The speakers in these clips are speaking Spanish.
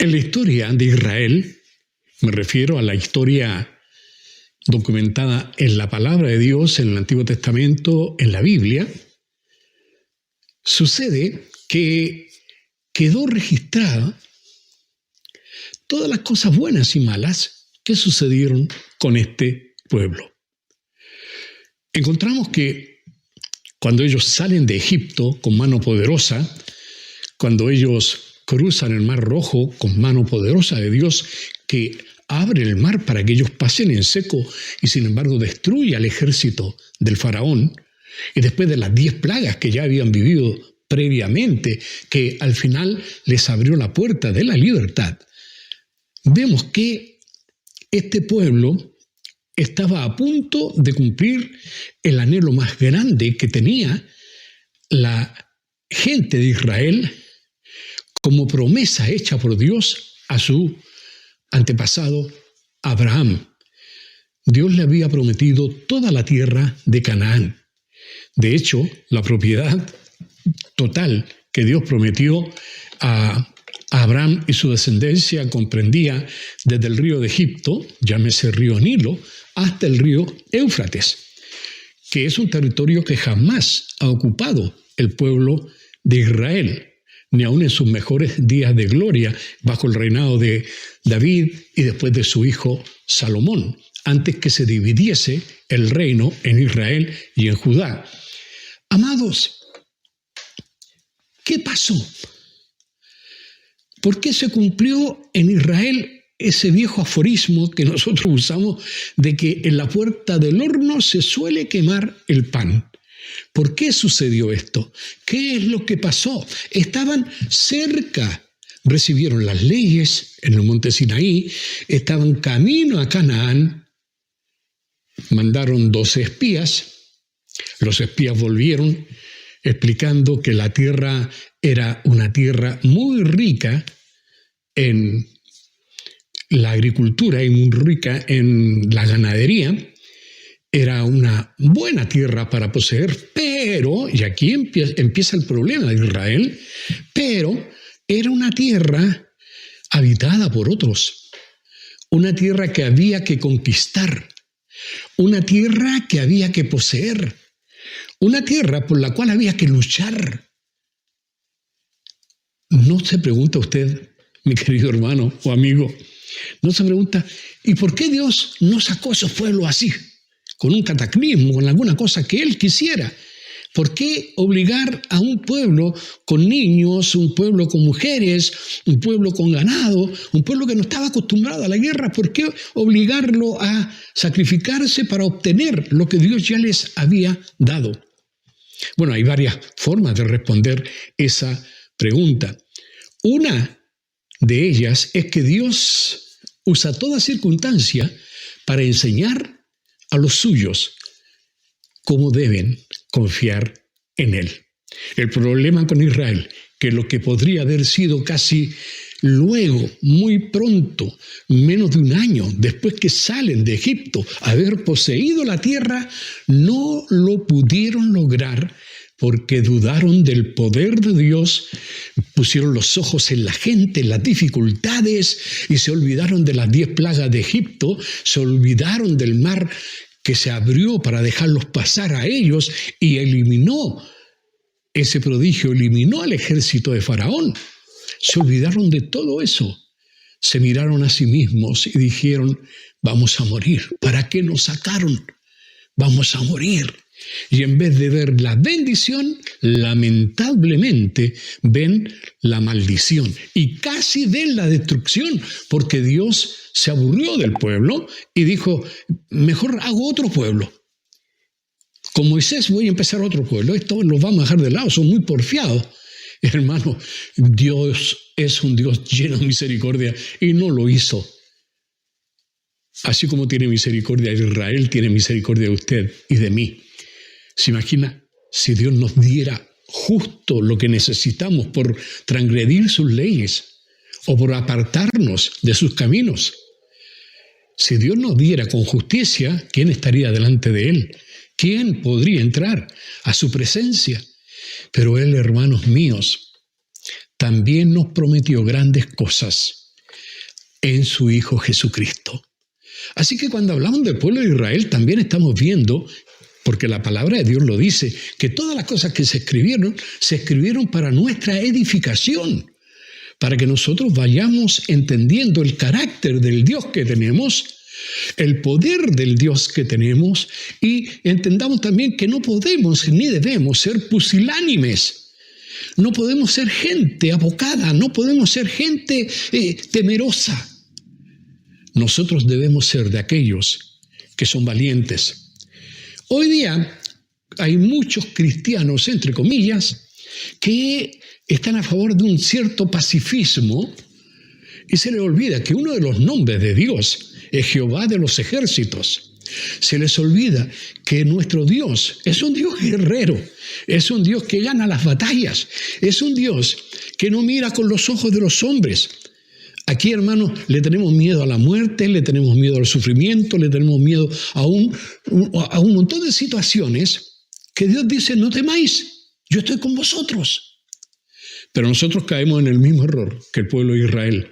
En la historia de Israel, me refiero a la historia documentada en la palabra de Dios, en el Antiguo Testamento, en la Biblia, sucede que quedó registrada todas las cosas buenas y malas que sucedieron con este pueblo. Encontramos que cuando ellos salen de Egipto con mano poderosa, cuando ellos cruzan el Mar Rojo con mano poderosa de Dios, que abre el mar para que ellos pasen en seco y sin embargo destruye al ejército del faraón, y después de las 10 plagas que ya habían vivido previamente, que al final les abrió la puerta de la libertad, vemos que este pueblo estaba a punto de cumplir el anhelo más grande que tenía la gente de Israel como promesa hecha por Dios a su antepasado Abraham. Dios le había prometido toda la tierra de Canaán. De hecho, la propiedad total que Dios prometió a Abraham y su descendencia comprendía desde el río de Egipto, llámese río Nilo, hasta el río Éufrates, que es un territorio que jamás ha ocupado el pueblo de Israel, ni aun en sus mejores días de gloria, bajo el reinado de David y después de su hijo Salomón, antes que se dividiese el reino en Israel y en Judá. Amados, ¿qué pasó? ¿Por qué se cumplió en Israel ese viejo aforismo que nosotros usamos de que en la puerta del horno se suele quemar el pan? ¿Por qué sucedió esto? ¿Qué es lo que pasó? Estaban cerca, recibieron las leyes en el monte Sinaí, estaban camino a Canaán, mandaron 12 espías, los espías volvieron explicando que la tierra era una tierra muy rica en la agricultura y muy rica en la ganadería. Era una buena tierra para poseer, pero, y aquí empieza el problema de Israel, pero era una tierra habitada por otros, una tierra que había que conquistar, una tierra que había que poseer, una tierra por la cual había que luchar. ¿No se pregunta usted, mi querido hermano o amigo, no se pregunta, ¿y por qué Dios no sacó a esos pueblos así? Con un cataclismo, con alguna cosa que Él quisiera. ¿Por qué obligar a un pueblo con niños, un pueblo con mujeres, un pueblo con ganado, un pueblo que no estaba acostumbrado a la guerra? ¿Por qué obligarlo a sacrificarse para obtener lo que Dios ya les había dado? Bueno, hay varias formas de responder esa pregunta. Una de ellas es que Dios usa toda circunstancia para enseñar a los suyos cómo deben confiar en Él. El problema con Israel, que lo que podría haber sido casi luego, muy pronto, menos de un año después que salen de Egipto, haber poseído la tierra, no lo pudieron lograr porque dudaron del poder de Dios, pusieron los ojos en la gente, en las dificultades, y se olvidaron de las 10 plagas de Egipto, se olvidaron del mar que se abrió para dejarlos pasar a ellos y eliminó ese prodigio, eliminó al ejército de Faraón. Se olvidaron de todo eso. Se miraron a sí mismos y dijeron, vamos a morir. ¿Para qué nos sacaron? Vamos a morir. Y en vez de ver la bendición, lamentablemente ven la maldición y casi ven la destrucción, porque Dios se aburrió del pueblo y dijo, mejor hago otro pueblo. Con Moisés voy a empezar otro pueblo, esto los vamos a dejar de lado, son muy porfiados. Hermano, Dios es un Dios lleno de misericordia y no lo hizo. Así como tiene misericordia de Israel, tiene misericordia de usted y de mí. ¿Se imagina si Dios nos diera justo lo que necesitamos por transgredir sus leyes o por apartarnos de sus caminos? Si Dios nos diera con justicia, ¿quién estaría delante de Él? ¿Quién podría entrar a su presencia? Pero Él, hermanos míos, también nos prometió grandes cosas. en su Hijo Jesucristo. Así que cuando hablamos del pueblo de Israel, también estamos viendo, porque la palabra de Dios lo dice, que todas las cosas que se escribieron para nuestra edificación, para que nosotros vayamos entendiendo el carácter del Dios que tenemos, el poder del Dios que tenemos, y entendamos también que no podemos ni debemos ser pusilánimes. No podemos ser gente abocada, no podemos ser gente temerosa. Nosotros debemos ser de aquellos que son valientes. Hoy día hay muchos cristianos, entre comillas, que están a favor de un cierto pacifismo y se les olvida que uno de los nombres de Dios es Jehová de los ejércitos. Se les olvida que nuestro Dios es un Dios guerrero, es un Dios que gana las batallas, es un Dios que no mira con los ojos de los hombres. Aquí, hermanos, le tenemos miedo a la muerte, le tenemos miedo al sufrimiento, le tenemos miedo a un montón de situaciones que Dios dice, no temáis, yo estoy con vosotros. Pero nosotros caemos en el mismo error que el pueblo de Israel.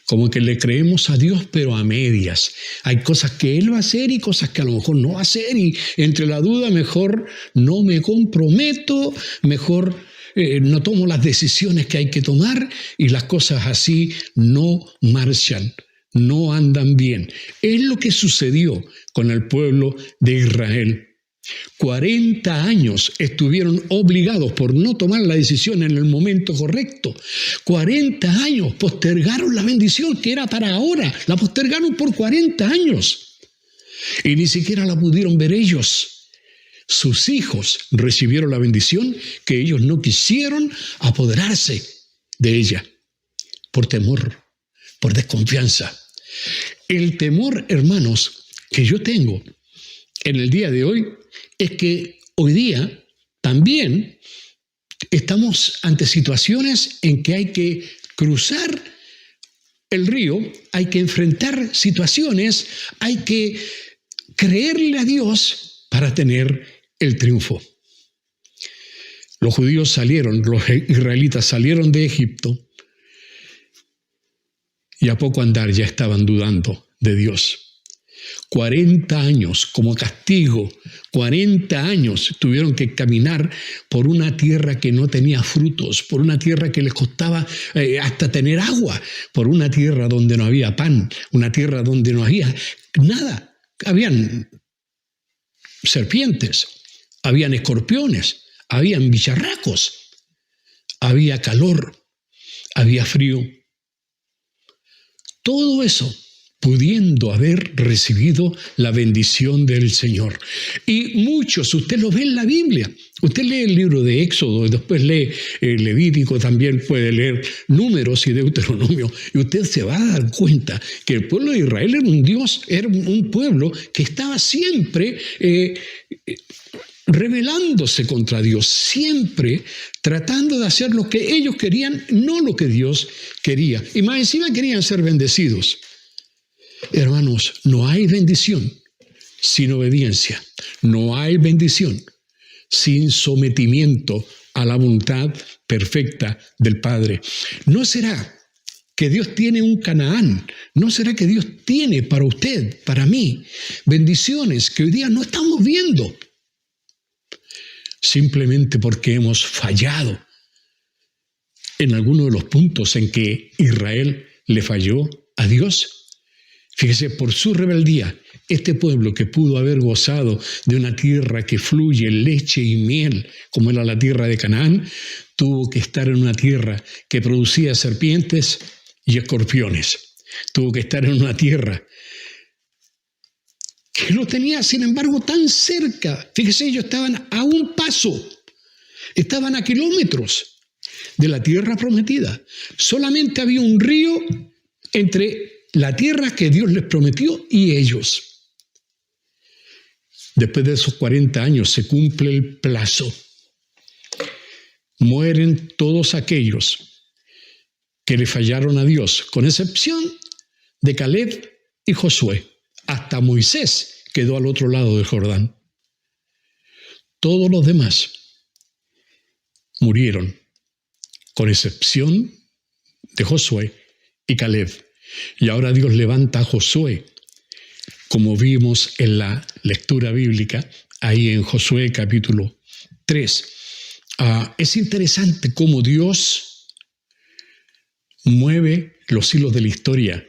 Como que le creemos a Dios, pero a medias. Hay cosas que Él va a hacer y cosas que a lo mejor no va a hacer. Y entre la duda, mejor no me comprometo, mejor no tomo las decisiones que hay que tomar. Y las cosas así no marchan, no andan bien. Es lo que sucedió con el pueblo de Israel. 40 años estuvieron obligados por no tomar la decisión en el momento correcto. 40 años postergaron la bendición que era para ahora. La postergaron por 40 años. Y ni siquiera la pudieron ver ellos. Sus hijos recibieron la bendición que ellos no quisieron apoderarse de ella. Por temor, por desconfianza. El temor, hermanos, que yo tengo en el día de hoy es que hoy día también estamos ante situaciones en que hay que cruzar el río, hay que enfrentar situaciones, hay que creerle a Dios para tener el triunfo. Los judíos salieron, los israelitas salieron de Egipto y a poco andar ya estaban dudando de Dios. 40 años como castigo, 40 años tuvieron que caminar por una tierra que no tenía frutos, por una tierra que les costaba hasta tener agua, por una tierra donde no había pan, una tierra donde no había nada. Habían serpientes, habían escorpiones, habían bicharracos, había calor, había frío. Todo eso pudiendo haber recibido la bendición del Señor. Y muchos, usted lo ve en la Biblia. Usted lee el libro de Éxodo, y después lee el Levítico, también puede leer Números y Deuteronomio, y usted se va a dar cuenta que el pueblo de Israel era un pueblo que estaba siempre rebelándose contra Dios, siempre tratando de hacer lo que ellos querían, no lo que Dios quería. Y más encima querían ser bendecidos. Hermanos, no hay bendición sin obediencia. No hay bendición sin sometimiento a la voluntad perfecta del Padre. ¿No será que Dios tiene un Canaán? ¿No será que Dios tiene para usted, para mí, bendiciones que hoy día no estamos viendo? Simplemente porque hemos fallado en alguno de los puntos en que Israel le falló a Dios. Fíjese, por su rebeldía, este pueblo que pudo haber gozado de una tierra que fluye leche y miel, como era la tierra de Canaán, tuvo que estar en una tierra que producía serpientes y escorpiones. Tuvo que estar en una tierra que lo tenía, sin embargo, tan cerca. Fíjese, ellos estaban a un paso, estaban a kilómetros de la tierra prometida. Solamente había un río entre la tierra que Dios les prometió y ellos. Después de esos 40 años se cumple el plazo. Mueren todos aquellos que le fallaron a Dios, con excepción de Caleb y Josué. Hasta Moisés quedó al otro lado del Jordán. Todos los demás murieron, con excepción de Josué y Caleb. Y ahora Dios levanta a Josué, como vimos en la lectura bíblica, ahí en Josué capítulo 3. Es interesante cómo Dios mueve los hilos de la historia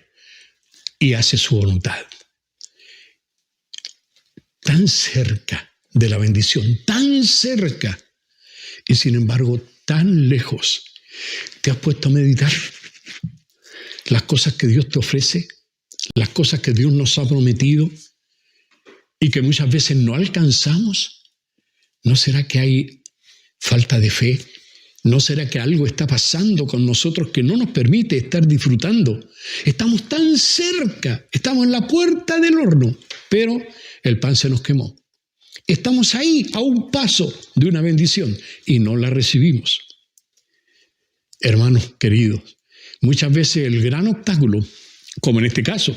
y hace su voluntad. Tan cerca de la bendición, tan cerca, y sin embargo tan lejos. ¿Te has puesto a meditar las cosas que Dios te ofrece? Las cosas que Dios nos ha prometido y que muchas veces no alcanzamos. ¿No será que hay falta de fe? ¿No será que algo está pasando con nosotros que no nos permite estar disfrutando? Estamos tan cerca, estamos en la puerta del horno, pero el pan se nos quemó. Estamos ahí, a un paso de una bendición, y no la recibimos. Hermanos queridos, muchas veces el gran obstáculo, como en este caso,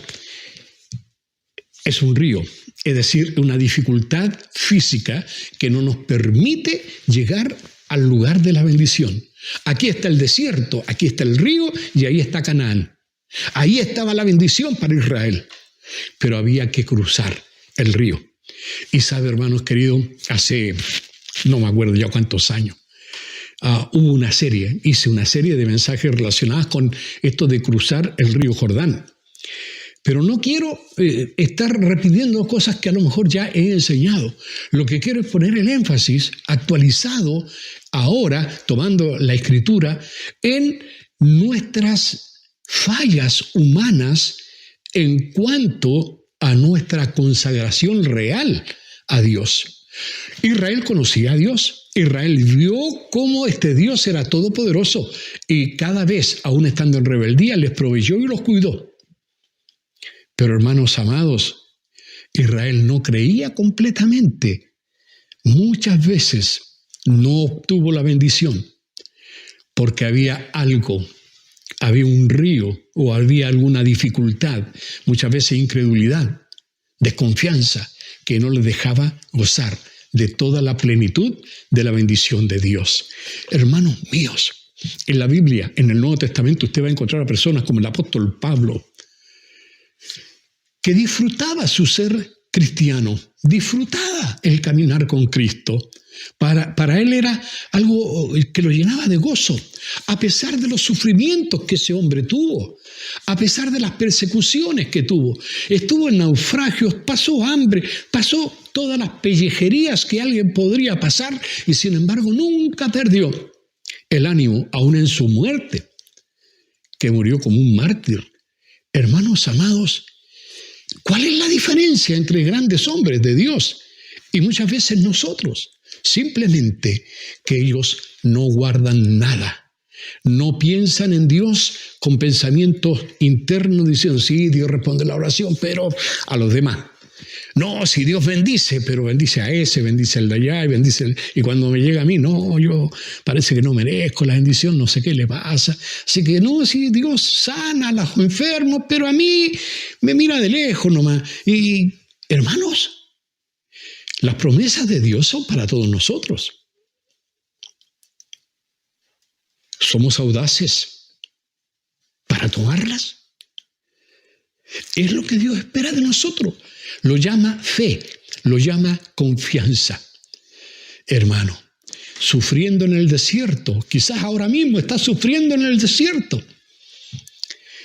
es un río, es decir, una dificultad física que no nos permite llegar al lugar de la bendición. Aquí está el desierto, aquí está el río y ahí está Canaán. Ahí estaba la bendición para Israel, pero había que cruzar el río. Y sabe, hermanos queridos, hace no me acuerdo ya cuántos años, hice una serie de mensajes relacionados con esto de cruzar el río Jordán. Pero no quiero estar repitiendo cosas que a lo mejor ya he enseñado. Lo que quiero es poner el énfasis actualizado ahora, tomando la Escritura, en nuestras fallas humanas en cuanto a nuestra consagración real a Dios. Israel conocía a Dios. Israel vio cómo este Dios era todopoderoso y cada vez, aún estando en rebeldía, les proveyó y los cuidó. Pero hermanos amados, Israel no creía completamente. Muchas veces no obtuvo la bendición porque había algo, había un río o había alguna dificultad, muchas veces incredulidad, desconfianza, que no les dejaba gozar de toda la plenitud de la bendición de Dios. Hermanos míos, en la Biblia, en el Nuevo Testamento, usted va a encontrar a personas como el apóstol Pablo, que disfrutaba su ser cristiano, disfrutaba el caminar con Cristo. Para él era algo que lo llenaba de gozo, a pesar de los sufrimientos que ese hombre tuvo, a pesar de las persecuciones que tuvo. Estuvo en naufragios, pasó hambre, pasó todas las pellejerías que alguien podría pasar y sin embargo nunca perdió el ánimo, aún en su muerte, que murió como un mártir. Hermanos amados, ¿cuál es la diferencia entre grandes hombres de Dios y muchas veces nosotros? Simplemente que ellos no guardan nada, no piensan en Dios con pensamientos internos diciendo, sí, Dios responde la oración, pero a los demás. No, si Dios bendice, pero bendice a ese, bendice al de allá, y cuando me llega a mí, no, yo parece que no merezco la bendición, no sé qué le pasa. Así que no, si Dios sana a los enfermos, pero a mí me mira de lejos nomás. Y hermanos, las promesas de Dios son para todos nosotros. ¿Somos audaces para tomarlas? Es lo que Dios espera de nosotros. Lo llama fe, lo llama confianza. Hermano, sufriendo en el desierto, quizás ahora mismo estás sufriendo en el desierto.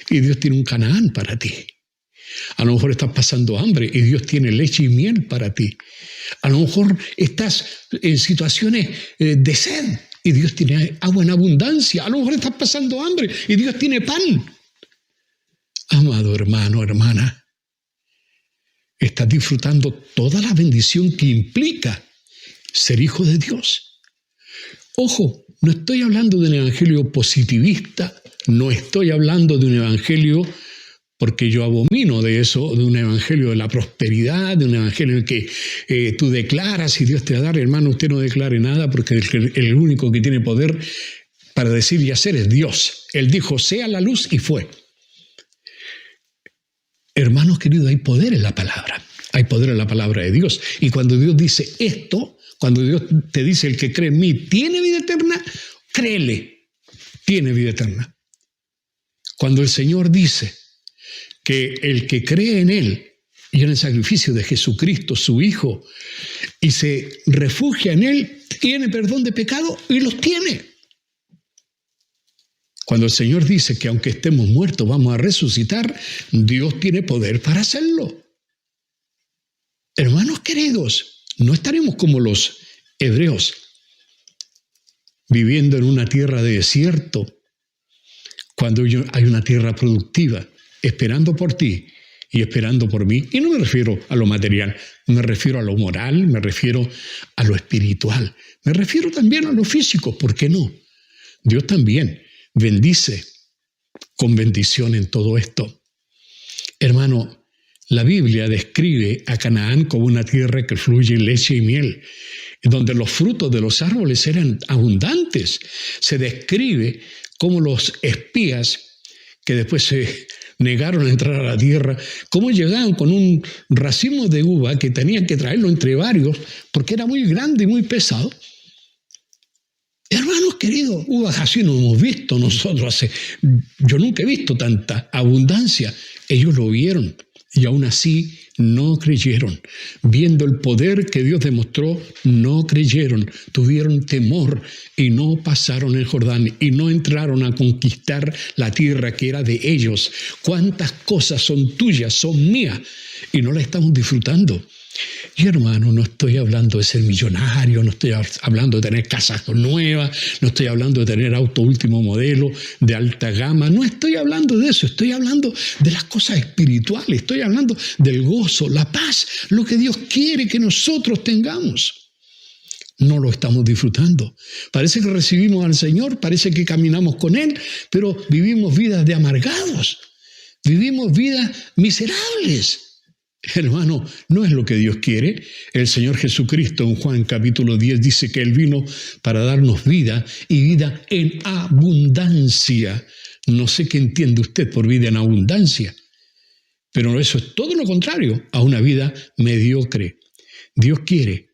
Y Dios tiene un Canaán para ti. A lo mejor estás pasando hambre y Dios tiene leche y miel para ti. A lo mejor estás en situaciones de sed y Dios tiene agua en abundancia. A lo mejor estás pasando hambre y Dios tiene pan. Amado hermano, hermana, estás disfrutando toda la bendición que implica ser hijo de Dios. Ojo, no estoy hablando de un evangelio positivista, no estoy hablando de un evangelio, porque yo abomino de eso, de un evangelio de la prosperidad, de un evangelio en que tú declaras y Dios te va a dar. Hermano, usted no declare nada porque el único que tiene poder para decir y hacer es Dios. Él dijo, sea la luz y fue. Hermanos queridos, hay poder en la palabra. Hay poder en la palabra de Dios. Y cuando Dios dice esto, cuando Dios te dice el que cree en mí tiene vida eterna, créele, tiene vida eterna. Cuando el Señor dice que el que cree en Él y en el sacrificio de Jesucristo, su Hijo, y se refugia en Él, tiene perdón de pecado y los tiene. Cuando el Señor dice que aunque estemos muertos vamos a resucitar, Dios tiene poder para hacerlo. Hermanos queridos, no estaremos como los hebreos, viviendo en una tierra de desierto, cuando hay una tierra productiva, esperando por ti y esperando por mí. Y no me refiero a lo material, me refiero a lo moral, me refiero a lo espiritual, me refiero también a lo físico, ¿por qué no? Dios también bendice con bendición en todo esto. Hermano, la Biblia describe a Canaán como una tierra que fluye leche y miel, donde los frutos de los árboles eran abundantes. Se describe como los espías que después se negaron a entrar a la tierra, cómo llegaban con un racimo de uva que tenían que traerlo entre varios porque era muy grande y muy pesado. Hermanos queridos, uvas así no hemos visto nosotros yo nunca he visto tanta abundancia. Ellos lo vieron y aún así no creyeron. Viendo el poder que Dios demostró, no creyeron, tuvieron temor y no pasaron el Jordán y no entraron a conquistar la tierra que era de ellos. ¿Cuántas cosas son tuyas, son mías y no las estamos disfrutando? Y hermano, no estoy hablando de ser millonario, no estoy hablando de tener casas nuevas, no estoy hablando de tener auto último modelo, de alta gama, no estoy hablando de eso, estoy hablando de las cosas espirituales, estoy hablando del gozo, la paz, lo que Dios quiere que nosotros tengamos. No lo estamos disfrutando. Parece que recibimos al Señor, parece que caminamos con Él, pero vivimos vidas de amargados, vivimos vidas miserables. Hermano, no es lo que Dios quiere. El Señor Jesucristo en Juan capítulo 10 dice que Él vino para darnos vida y vida en abundancia. No sé qué entiende usted por vida en abundancia, pero eso es todo lo contrario a una vida mediocre. Dios quiere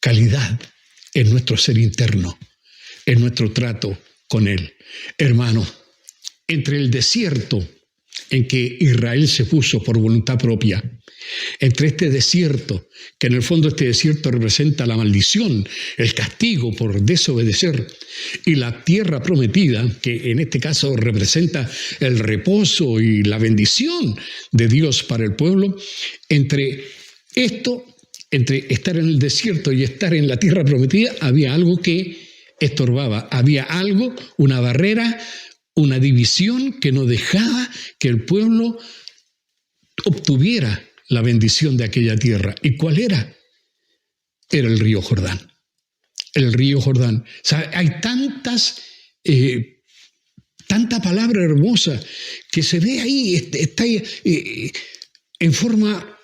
calidad en nuestro ser interno, en nuestro trato con Él. Hermano, entre el desierto en que Israel se puso por voluntad propia, entre este desierto, que en el fondo este desierto representa la maldición, el castigo por desobedecer, y la tierra prometida, que en este caso representa el reposo y la bendición de Dios para el pueblo, entre esto, entre estar en el desierto y estar en la tierra prometida, había algo que estorbaba, había algo, una barrera, una división que no dejaba que el pueblo obtuviera la bendición de aquella tierra. ¿Y cuál era? Era el río Jordán. El río Jordán. O sea, hay tanta palabra hermosa que se ve ahí, está ahí, en forma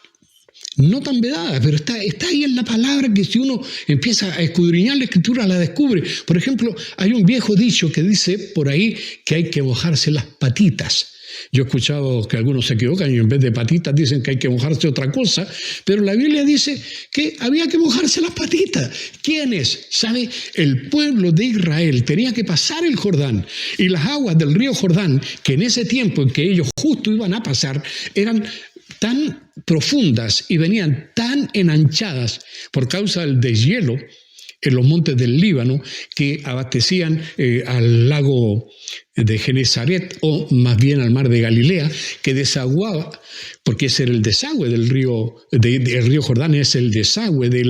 no tan vedada, pero está ahí en la palabra que si uno empieza a escudriñar la Escritura la descubre. Por ejemplo, hay un viejo dicho que dice por ahí que hay que mojarse las patitas. Yo he escuchado que algunos se equivocan y en vez de patitas dicen que hay que mojarse otra cosa, pero la Biblia dice que había que mojarse las patitas. ¿Quiénes? ¿Sabe? El pueblo de Israel tenía que pasar el Jordán y las aguas del río Jordán, que en ese tiempo en que ellos justo iban a pasar, eran tan profundas y venían tan enanchadas por causa del deshielo en los montes del Líbano que abastecían al lago de Genesaret, o más bien al mar de Galilea, que desaguaba, porque ese era el desagüe del río, el río Jordán es el desagüe del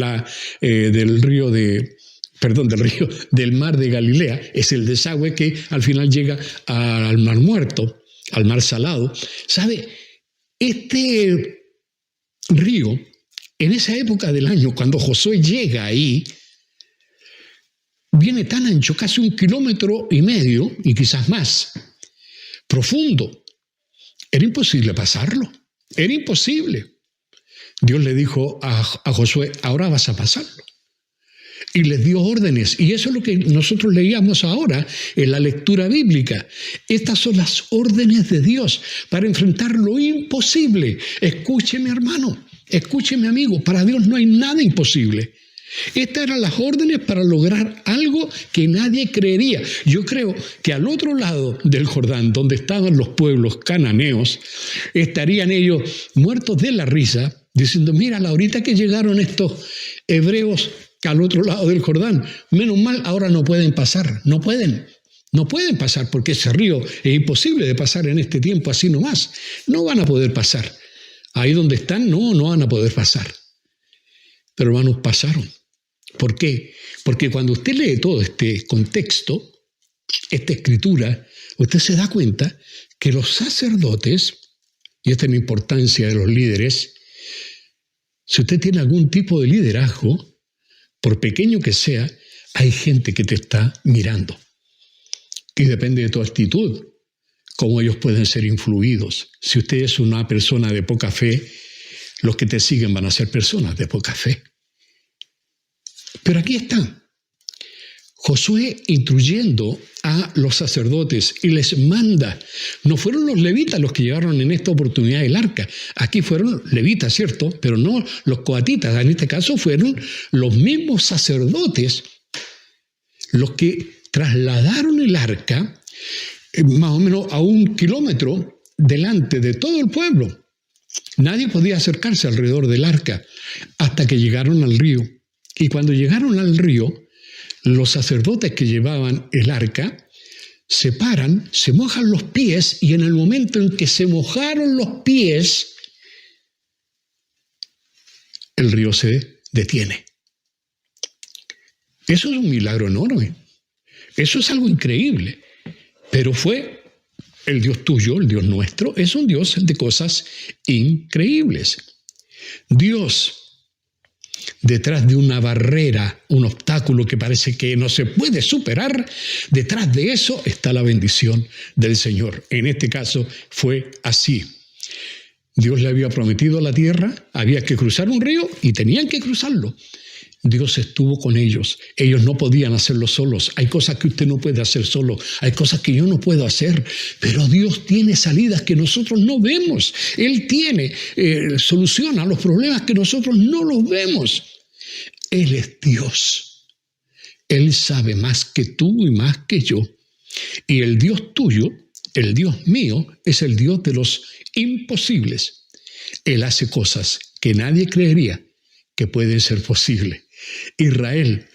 mar de Galilea, es el desagüe que al final llega al mar muerto, al mar salado. ¿Sabe? Este río, en esa época del año, cuando Josué llega ahí, viene tan ancho, casi 1,5 kilómetros, y quizás más, profundo. Era imposible pasarlo, era imposible. Dios le dijo a Josué, ahora vas a pasarlo. Y les dio órdenes, y eso es lo que nosotros leíamos ahora en la lectura bíblica. Estas son las órdenes de Dios para enfrentar lo imposible. Escúcheme, hermano, escúcheme, amigo, para Dios no hay nada imposible. Estas eran las órdenes para lograr algo que nadie creería. Yo creo que al otro lado del Jordán, donde estaban los pueblos cananeos, estarían ellos muertos de la risa, diciendo, mira, ahorita que llegaron estos hebreos al otro lado del Jordán, menos mal, ahora no pueden pasar, no pueden pasar porque ese río es imposible de pasar en este tiempo así nomás. No van a poder pasar. Ahí donde están, no van a poder pasar. Pero hermanos, pasaron. ¿Por qué? Porque cuando usted lee todo este contexto, esta escritura, usted se da cuenta que los sacerdotes, y esta es la importancia de los líderes, si usted tiene algún tipo de liderazgo, por pequeño que sea, hay gente que te está mirando. Y depende de tu actitud, cómo ellos pueden ser influidos. Si usted es una persona de poca fe, los que te siguen van a ser personas de poca fe. Pero aquí está, Josué instruyendo a los sacerdotes y les manda. No fueron los levitas los que llevaron en esta oportunidad el arca. Aquí fueron levitas, ¿cierto? Pero no los coatitas. En este caso fueron los mismos sacerdotes los que trasladaron el arca más o menos a 1 kilómetro delante de todo el pueblo. Nadie podía acercarse alrededor del arca hasta que llegaron al río. Y cuando llegaron al río, los sacerdotes que llevaban el arca se paran, se mojan los pies y en el momento en que se mojaron los pies, el río se detiene. Eso es un milagro enorme. Eso es algo increíble. Pero fue el Dios tuyo, el Dios nuestro, es un Dios de cosas increíbles. Dios, detrás de una barrera, un obstáculo que parece que no se puede superar, detrás de eso está la bendición del Señor. En este caso fue así. Dios le había prometido la tierra, había que cruzar un río y tenían que cruzarlo. Dios estuvo con ellos. Ellos no podían hacerlo solos. Hay cosas que usted no puede hacer solo. Hay cosas que yo no puedo hacer. Pero Dios tiene salidas que nosotros no vemos. Él tiene solución a los problemas que nosotros no los vemos. Él es Dios. Él sabe más que tú y más que yo. Y el Dios tuyo, el Dios mío, es el Dios de los imposibles. Él hace cosas que nadie creería que pueden ser posibles. Israel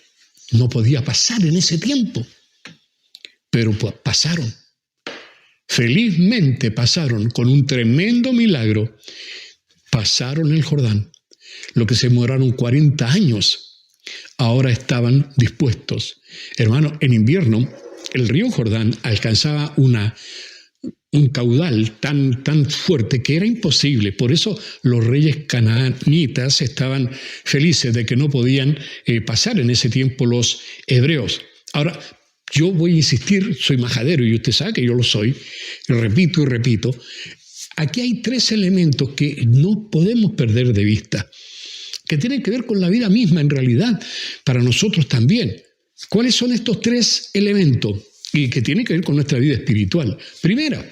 no podía pasar en ese tiempo, pero pasaron. Felizmente pasaron con un tremendo milagro. Pasaron el Jordán. Lo que se demoraron 40 años, ahora estaban dispuestos. Hermano, en invierno, el río Jordán alcanzaba un caudal tan fuerte que era imposible. Por eso los reyes canaanitas estaban felices de que no podían pasar en ese tiempo los hebreos. Ahora, yo voy a insistir, soy majadero y usted sabe que yo lo soy, y repito, aquí hay 3 elementos que no podemos perder de vista, que tienen que ver con la vida misma en realidad, para nosotros también. ¿Cuáles son estos 3 elementos? Y que tienen que ver con nuestra vida espiritual. Primera,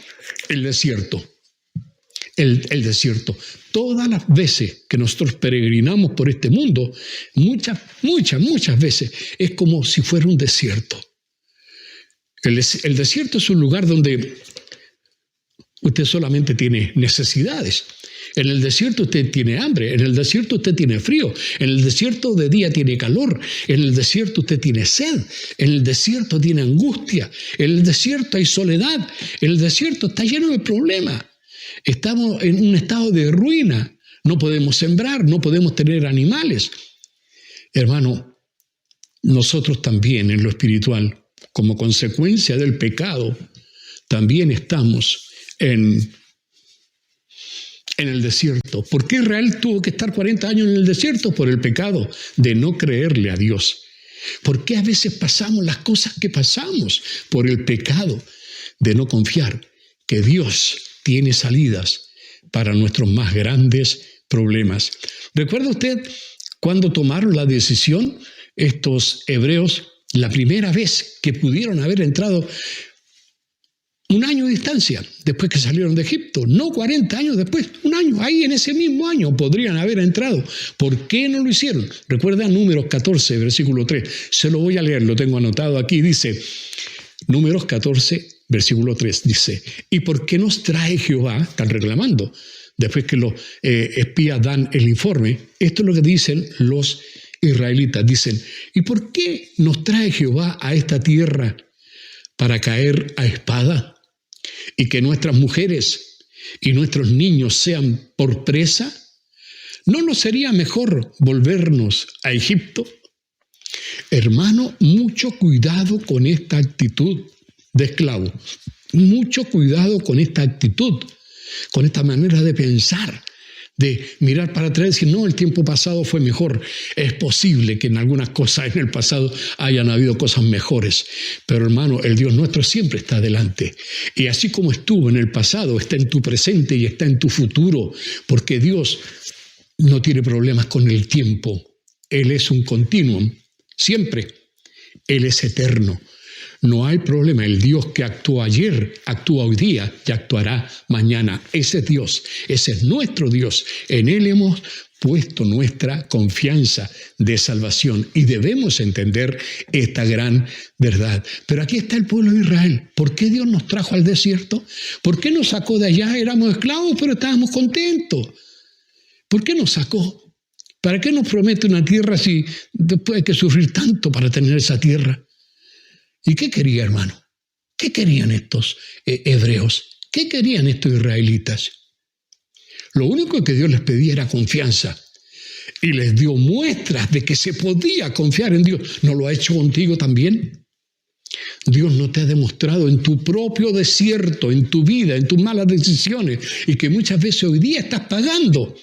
el desierto. El desierto. Todas las veces que nosotros peregrinamos por este mundo, muchas veces, es como si fuera un desierto. El desierto es un lugar donde usted solamente tiene necesidades. En el desierto usted tiene hambre, en el desierto usted tiene frío, en el desierto de día tiene calor, en el desierto usted tiene sed, en el desierto tiene angustia, en el desierto hay soledad, en el desierto está lleno de problemas. Estamos en un estado de ruina, no podemos sembrar, no podemos tener animales. Hermano, nosotros también en lo espiritual, como consecuencia del pecado, también estamos en el desierto. ¿Por qué Israel tuvo que estar 40 años en el desierto? Por el pecado de no creerle a Dios. ¿Por qué a veces pasamos las cosas que pasamos? Por el pecado de no confiar que Dios tiene salidas para nuestros más grandes problemas. ¿Recuerda usted cuando tomaron la decisión estos hebreos, la primera vez que pudieron haber entrado Un año de distancia después que salieron de Egipto, no 40 años después, un año, ahí en ese mismo año podrían haber entrado. ¿Por qué no lo hicieron? Recuerda Números 14, versículo 3. Se lo voy a leer, lo tengo anotado aquí, dice, Números 14, versículo 3, dice, ¿y por qué nos trae Jehová? Están reclamando. Después que los espías dan el informe, esto es lo que dicen los israelitas. Dicen, ¿y por qué nos trae Jehová a esta tierra para caer a espada? Y que nuestras mujeres y nuestros niños sean por presa. ¿No nos sería mejor volvernos a Egipto? Hermano, mucho cuidado con esta actitud de esclavo. Mucho cuidado con esta actitud, con esta manera de pensar, de mirar para atrás y decir, no, el tiempo pasado fue mejor. Es posible que en algunas cosas en el pasado hayan habido cosas mejores, pero hermano, el Dios nuestro siempre está adelante. Y así como estuvo en el pasado, está en tu presente y está en tu futuro, porque Dios no tiene problemas con el tiempo. Él es un continuum, siempre. Él es eterno. No hay problema. El Dios que actuó ayer, actúa hoy día y actuará mañana. Ese es Dios, ese es nuestro Dios. En Él hemos puesto nuestra confianza de salvación y debemos entender esta gran verdad. Pero aquí está el pueblo de Israel. ¿Por qué Dios nos trajo al desierto? ¿Por qué nos sacó de allá? Éramos esclavos, pero estábamos contentos. ¿Por qué nos sacó? ¿Para qué nos promete una tierra si después hay que sufrir tanto para tener esa tierra? ¿Y qué quería, hermano? ¿Qué querían estos hebreos? ¿Qué querían estos israelitas? Lo único que Dios les pedía era confianza. Y les dio muestras de que se podía confiar en Dios. ¿No lo ha hecho contigo también? Dios no te ha demostrado en tu propio desierto, en tu vida, en tus malas decisiones, y que muchas veces hoy día estás pagando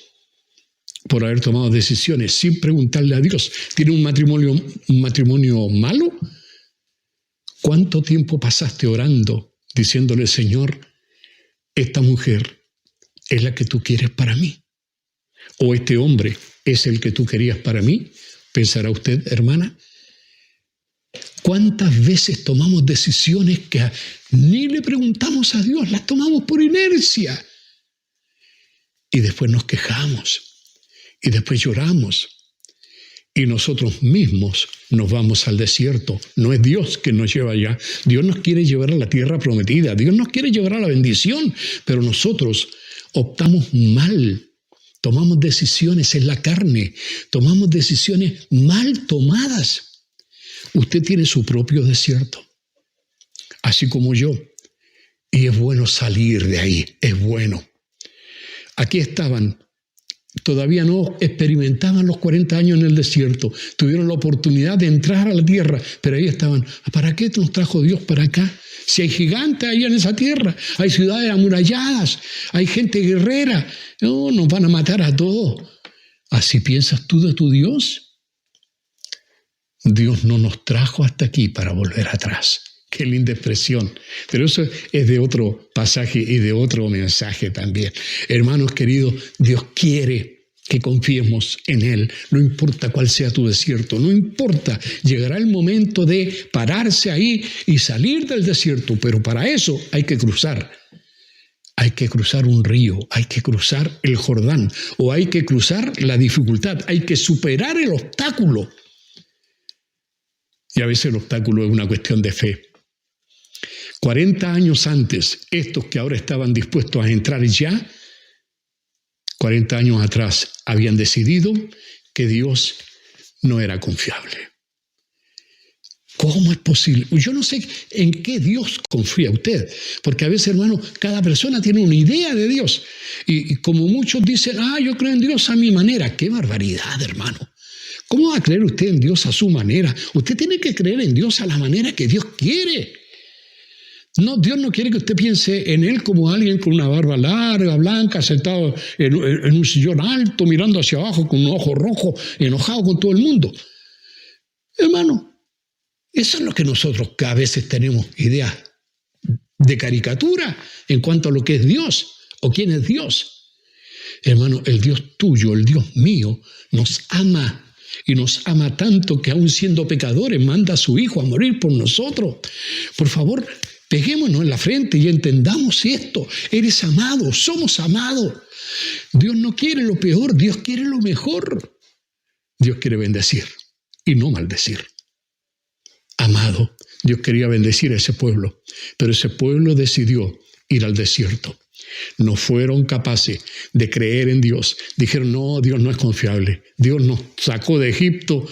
por haber tomado decisiones sin preguntarle a Dios. ¿Tiene un matrimonio malo? ¿Cuánto tiempo pasaste orando diciéndole, Señor, esta mujer es la que tú quieres para mí? ¿O este hombre es el que tú querías para mí? Pensará usted, hermana. ¿Cuántas veces tomamos decisiones que ni le preguntamos a Dios, las tomamos por inercia? Y después nos quejamos, y después lloramos, y nosotros mismos nos vamos al desierto. No es Dios que nos lleva allá. Dios nos quiere llevar a la tierra prometida. Dios nos quiere llevar a la bendición. Pero nosotros optamos mal. Tomamos decisiones en la carne. Tomamos decisiones mal tomadas. Usted tiene su propio desierto, así como yo. Y es bueno salir de ahí. Es bueno. Aquí estaban. Todavía no experimentaban los 40 años en el desierto. Tuvieron la oportunidad de entrar a la tierra, pero ahí estaban. ¿Para qué nos trajo Dios para acá? Si hay gigantes ahí en esa tierra, hay ciudades amuralladas, hay gente guerrera. No, nos van a matar a todos. ¿Así piensas tú de tu Dios? Dios no nos trajo hasta aquí para volver atrás. Qué linda expresión. Pero eso es de otro pasaje y de otro mensaje también. Hermanos queridos, Dios quiere que confiemos en Él. No importa cuál sea tu desierto, no importa. Llegará el momento de pararse ahí y salir del desierto, pero para eso hay que cruzar. Hay que cruzar un río, hay que cruzar el Jordán, o hay que cruzar la dificultad, hay que superar el obstáculo. Y a veces el obstáculo es una cuestión de fe. 40 años antes, estos que ahora estaban dispuestos a entrar ya, 40 años atrás habían decidido que Dios no era confiable. ¿Cómo es posible? Yo no sé en qué Dios confía usted, porque a veces, hermano, cada persona tiene una idea de Dios. Y como muchos dicen, yo creo en Dios a mi manera. ¡Qué barbaridad, hermano! ¿Cómo va a creer usted en Dios a su manera? Usted tiene que creer en Dios a la manera que Dios quiere. No, Dios no quiere que usted piense en Él como alguien con una barba larga, blanca, sentado en un sillón alto, mirando hacia abajo con un ojo rojo, enojado con todo el mundo. Hermano, eso es lo que nosotros a veces tenemos ideas de caricatura en cuanto a lo que es Dios o quién es Dios. Hermano, el Dios tuyo, el Dios mío, nos ama. Y nos ama tanto que aún siendo pecadores manda a su Hijo a morir por nosotros. Por favor, Peguémonos en la frente y entendamos esto. Eres amado, somos amados. Dios no quiere lo peor, Dios quiere lo mejor. Dios quiere bendecir y no maldecir. Amado, Dios quería bendecir a ese pueblo, pero ese pueblo decidió ir al desierto. No fueron capaces de creer en Dios. Dijeron, no, Dios no es confiable. Dios nos sacó de Egipto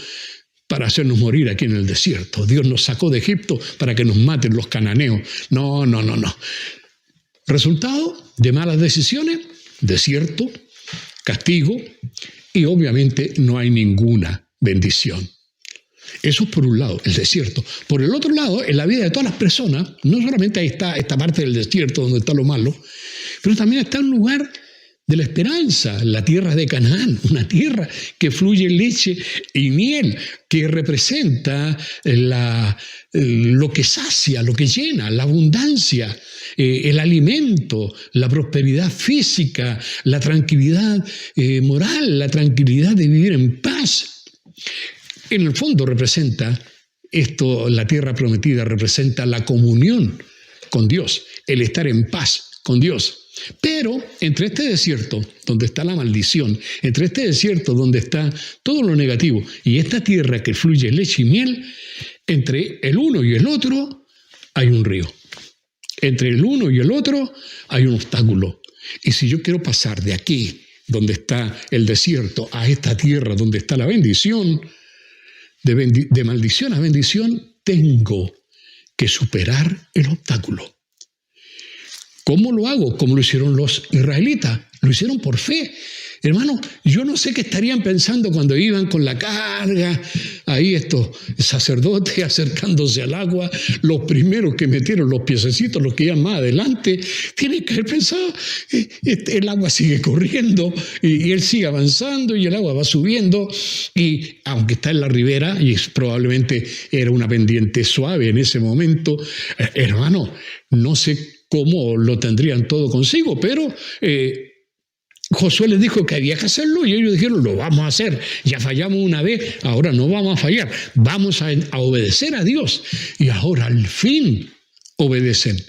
para hacernos morir aquí en el desierto. Dios nos sacó de Egipto para que nos maten los cananeos. No. Resultado de malas decisiones, desierto, castigo y obviamente no hay ninguna bendición. Eso es por un lado, el desierto. Por el otro lado, en la vida de todas las personas, no solamente ahí está esta parte del desierto donde está lo malo, pero también está un lugar de la esperanza, la tierra de Canaán, una tierra que fluye leche y miel, que representa lo que sacia, lo que llena, la abundancia, el alimento, la prosperidad física, la tranquilidad moral, la tranquilidad de vivir en paz. En el fondo representa esto, la tierra prometida representa la comunión con Dios, el estar en paz con Dios. Pero entre este desierto, donde está la maldición, entre este desierto donde está todo lo negativo y esta tierra que fluye leche y miel, entre el uno y el otro hay un río. Entre el uno y el otro hay un obstáculo. Y si yo quiero pasar de aquí, donde está el desierto, a esta tierra donde está la bendición, de maldición a bendición, tengo que superar el obstáculo. ¿Cómo lo hago? Como lo hicieron los israelitas. Lo hicieron por fe. Hermano, yo no sé qué estarían pensando cuando iban con la carga, ahí estos sacerdotes acercándose al agua, los primeros que metieron los piececitos, los que iban más adelante, tienen que haber pensado, el agua sigue corriendo y él sigue avanzando y el agua va subiendo, y aunque está en la ribera, y probablemente era una pendiente suave en ese momento, hermano, no sé cómo lo tendrían todo consigo, pero Josué les dijo que había que hacerlo y ellos dijeron, lo vamos a hacer, ya fallamos una vez, ahora no vamos a fallar, vamos a obedecer a Dios. Y ahora al fin obedecen.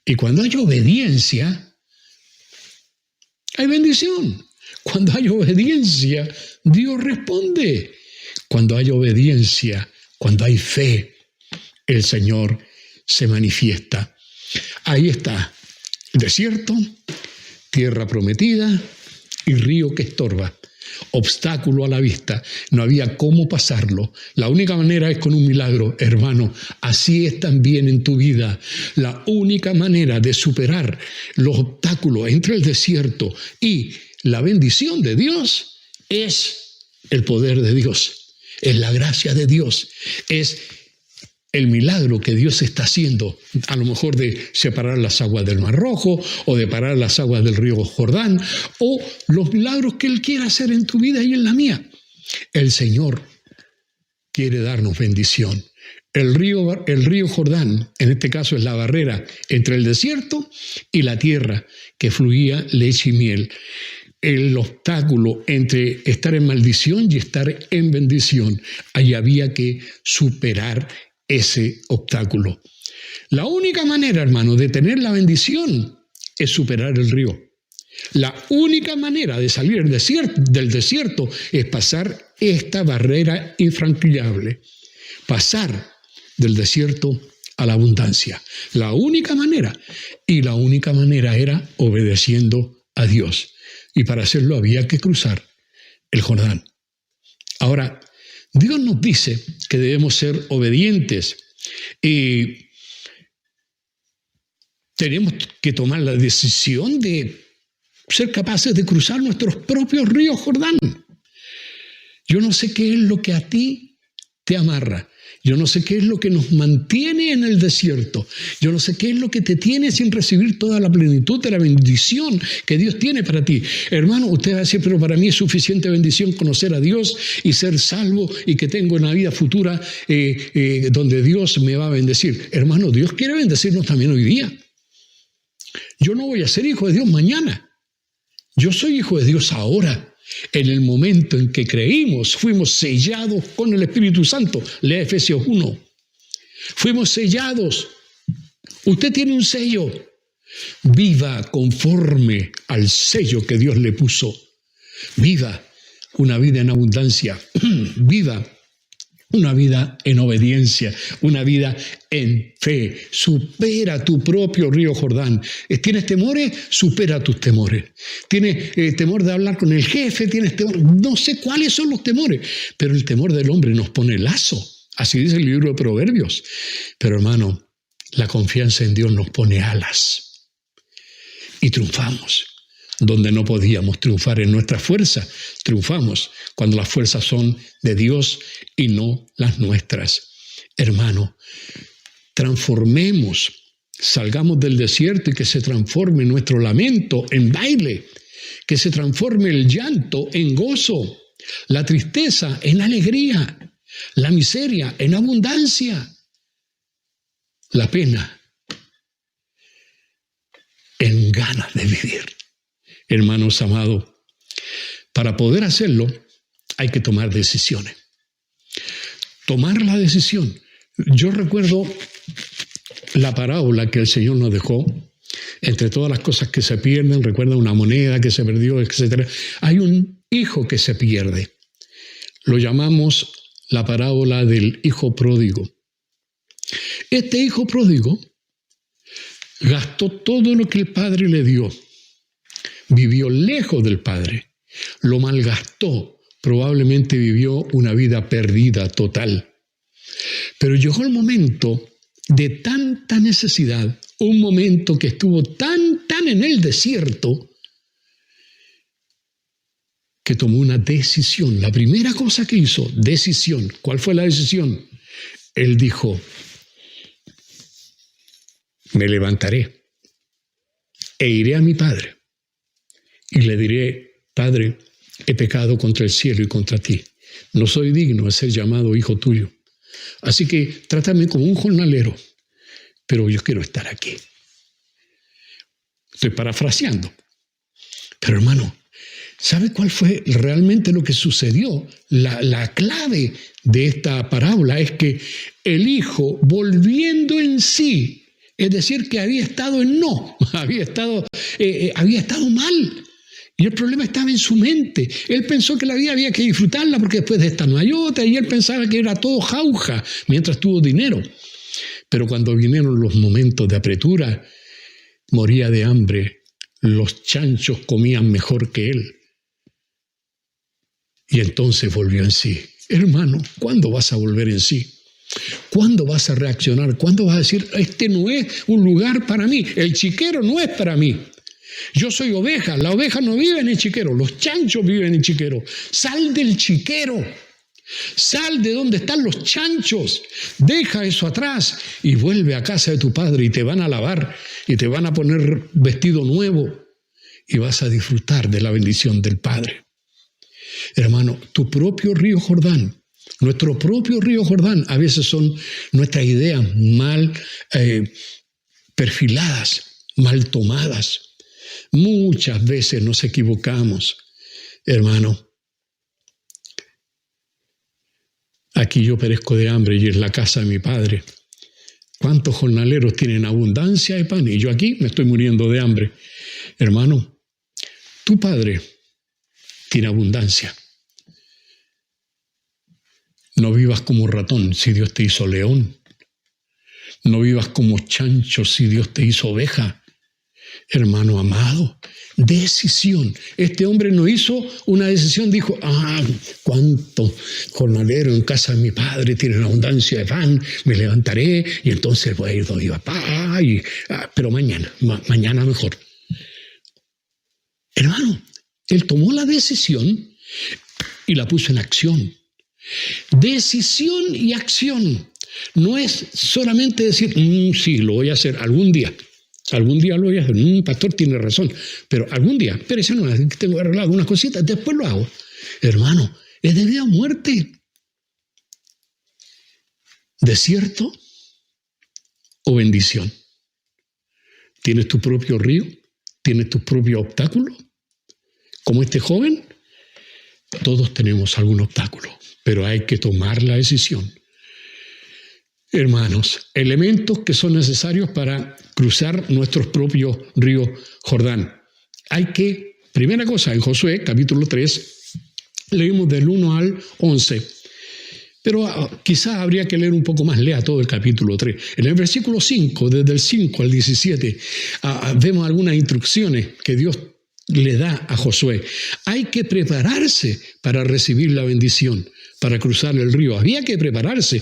Y cuando hay obediencia, hay bendición. Cuando hay obediencia, Dios responde. Cuando hay obediencia, cuando hay fe, el Señor se manifiesta. Ahí está, desierto, tierra prometida y río que estorba, obstáculo a la vista, no había cómo pasarlo. La única manera es con un milagro, hermano. Así es también en tu vida. La única manera de superar los obstáculos entre el desierto y la bendición de Dios es el poder de Dios, es la gracia de Dios, es el milagro que Dios está haciendo, a lo mejor de separar las aguas del Mar Rojo o de parar las aguas del río Jordán, o los milagros que Él quiere hacer en tu vida y en la mía. El Señor quiere darnos bendición. El río Jordán, en este caso, es la barrera entre el desierto y la tierra que fluía leche y miel. El obstáculo entre estar en maldición y estar en bendición, ahí había que superar ese obstáculo. La única manera, hermano, de tener la bendición es superar el río. La única manera de salir del desierto es pasar esta barrera infranqueable, pasar del desierto a la abundancia. La única manera, y la única manera era obedeciendo a Dios. Y para hacerlo había que cruzar el Jordán. Ahora, Dios nos dice que debemos ser obedientes y tenemos que tomar la decisión de ser capaces de cruzar nuestros propios ríos Jordán. Yo no sé qué es lo que a ti te amarra. Yo no sé qué es lo que nos mantiene en el desierto. Yo no sé qué es lo que te tiene sin recibir toda la plenitud de la bendición que Dios tiene para ti. Hermano, usted va a decir, pero para mí es suficiente bendición conocer a Dios y ser salvo y que tengo una vida futura donde Dios me va a bendecir. Hermano, Dios quiere bendecirnos también hoy día. Yo no voy a ser hijo de Dios mañana. Yo soy hijo de Dios ahora. En el momento en que creímos, fuimos sellados con el Espíritu Santo. Lea Efesios 1. Fuimos sellados Usted tiene un sello. Viva conforme al sello que Dios le puso. Viva una vida en abundancia. Viva una vida en obediencia, una vida en fe. Supera tu propio río Jordán. ¿Tienes temores? Supera tus temores. ¿Tienes temor de hablar con el jefe? ¿Tienes temor? No sé cuáles son los temores, pero el temor del hombre nos pone lazo. Así dice el libro de Proverbios. Pero hermano, la confianza en Dios nos pone alas. Y triunfamos. Donde no podíamos triunfar en nuestra fuerza, triunfamos cuando las fuerzas son de Dios y no las nuestras. Hermano, transformemos, salgamos del desierto y que se transforme nuestro lamento en baile, que se transforme el llanto en gozo, la tristeza en alegría, la miseria en abundancia, la pena en ganas de vivir. Hermanos amados, para poder hacerlo hay que tomar decisiones. Tomar la decisión. Yo recuerdo la parábola que el Señor nos dejó, entre todas las cosas que se pierden, recuerda una moneda que se perdió, etc. Hay un hijo que se pierde. Lo llamamos la parábola del hijo pródigo. Este hijo pródigo gastó todo lo que el padre le dio. Vivió lejos del Padre, lo malgastó, probablemente vivió una vida perdida total. Pero llegó el momento de tanta necesidad, un momento que estuvo tan en el desierto, que tomó una decisión. La primera cosa que hizo, decisión. ¿Cuál fue la decisión? Él dijo, me levantaré e iré a mi Padre. Y le diré, Padre, he pecado contra el cielo y contra ti. No soy digno de ser llamado hijo tuyo. Así que trátame como un jornalero, pero yo quiero estar aquí. Estoy parafraseando. Pero hermano, ¿sabe cuál fue realmente lo que sucedió? La clave de esta parábola es que el hijo, volviendo en sí, es decir, que había estado en no, había estado mal. Y el problema estaba en su mente. Él pensó que la vida había que disfrutarla porque después de esta no hay otra, y él pensaba que era todo jauja mientras tuvo dinero. Pero cuando vinieron los momentos de apretura, moría de hambre. Los chanchos comían mejor que él. Y entonces volvió en sí. Hermano, ¿cuándo vas a volver en sí? ¿Cuándo vas a reaccionar? ¿Cuándo vas a decir, este no es un lugar para mí? El chiquero no es para mí. Yo soy oveja, la oveja no vive en el chiquero, los chanchos viven en el chiquero. Sal del chiquero, sal de donde están los chanchos, deja eso atrás y vuelve a casa de tu padre y te van a lavar y te van a poner vestido nuevo y vas a disfrutar de la bendición del Padre. Hermano, tu propio río Jordán, nuestro propio río Jordán, a veces son nuestras ideas mal perfiladas, mal tomadas. Muchas veces nos equivocamos, hermano. Aquí yo perezco de hambre y en la casa de mi padre. ¿Cuántos jornaleros tienen abundancia de pan? Y yo aquí me estoy muriendo de hambre. Hermano, tu padre tiene abundancia. No vivas como ratón si Dios te hizo león. No vivas como chancho si Dios te hizo oveja. Hermano amado, decisión. Este hombre no hizo una decisión, dijo, cuánto jornalero en casa de mi padre tienen abundancia de pan, me levantaré y entonces voy a ir donde mi papá, pero mañana mejor. Hermano, él tomó la decisión y la puso en acción. Decisión y acción. No es solamente decir, sí, lo voy a hacer algún día. Algún día lo voy a hacer. Pastor tiene razón, pero algún día, pero esa no es, tengo arreglado algunas cositas, después lo hago. Hermano, es de vida o muerte. ¿Desierto o bendición? ¿Tienes tu propio río? ¿Tienes tus propios obstáculos? Como este joven, todos tenemos algún obstáculo, pero hay que tomar la decisión. hermanos, elementos que son necesarios para cruzar nuestro propio río Jordán. Primera cosa, en Josué, capítulo 3, leímos del 1 al 11, pero quizás habría que leer un poco más, lea todo el capítulo 3. En el versículo 5, desde el 5 al 17, vemos algunas instrucciones que Dios le da a Josué. Hay que prepararse para recibir la bendición, para cruzar el río. Había que prepararse.